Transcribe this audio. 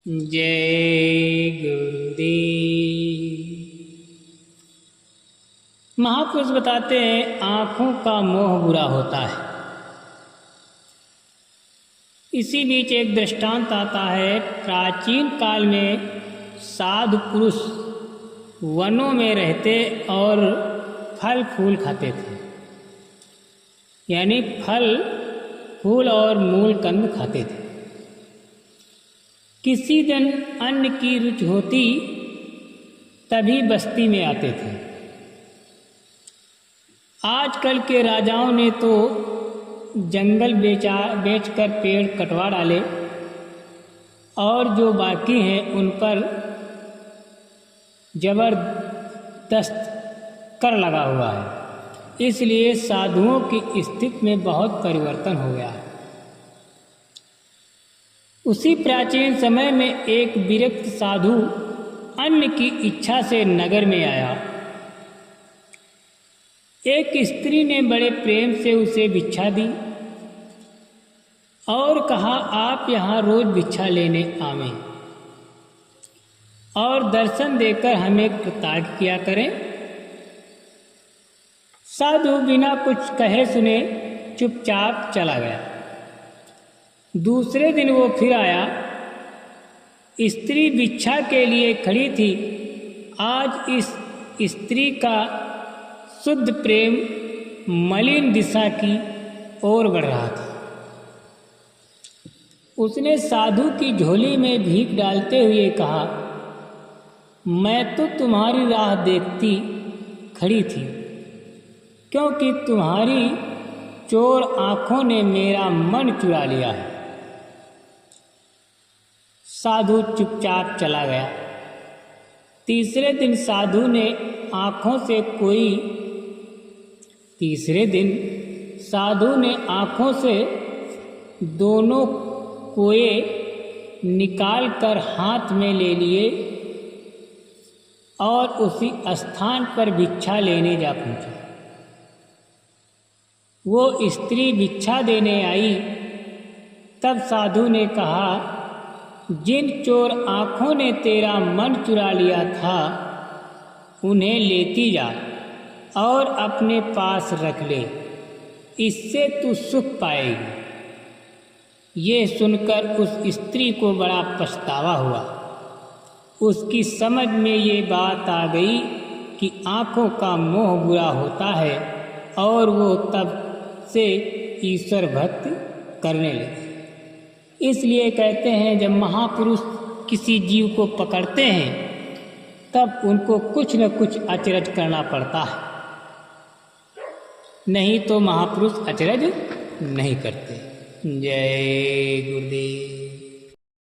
जय गुरुदेव। महापुरुष बताते हैं आँखों का मोह बुरा होता है। इसी बीच एक दृष्टांत आता है। प्राचीन काल में साधु पुरुष वनों में रहते और फल फूल खाते थे, यानी फल फूल और मूल कंद खाते थे। किसी दिन अन्न की रुचि होती तभी बस्ती में आते थे। आजकल के राजाओं ने तो जंगल बेचकर पेड़ कटवा डाले और जो बाकी हैं उन पर जबरदस्त कर लगा हुआ है। इसलिए साधुओं की स्थिति में बहुत परिवर्तन हो गया है। उसी प्राचीन समय में एक विरक्त साधु अन्न की इच्छा से नगर में आया। एक स्त्री ने बड़े प्रेम से उसे भिक्षा दी और कहा, आप यहाँ रोज भिक्षा लेने आवें और दर्शन देकर हमें कृतार्थ किया करें। साधु बिना कुछ कहे सुने चुपचाप चला गया। दूसरे दिन वो फिर आया। स्त्री भिक्षा के लिए खड़ी थी। आज इस स्त्री का शुद्ध प्रेम मलिन दिशा की ओर बढ़ रहा था। उसने साधु की झोली में भीख डालते हुए कहा, मैं तो तुम्हारी राह देखती खड़ी थी, क्योंकि तुम्हारी चोर आंखों ने मेरा मन चुरा लिया है। साधु चुपचाप चला गया। तीसरे दिन साधु ने आंखों से दोनों कोए निकालकर हाथ में ले लिए और उसी स्थान पर भिक्षा लेने जा पहुंचा। वो स्त्री भिक्षा देने आई। तब साधु ने कहा, जिन चोर आँखों ने तेरा मन चुरा लिया था उन्हें लेती जा और अपने पास रख ले, इससे तू सुख पाएगी। ये सुनकर उस स्त्री को बड़ा पछतावा हुआ। उसकी समझ में ये बात आ गई कि आँखों का मोह बुरा होता है और वो तब से ईश्वर भक्ति करने लगी। इसलिए कहते हैं जब महापुरुष किसी जीव को पकड़ते हैं तब उनको कुछ न कुछ अचरज करना पड़ता है, नहीं तो महापुरुष अचरज नहीं करते। जय गुरुदेव।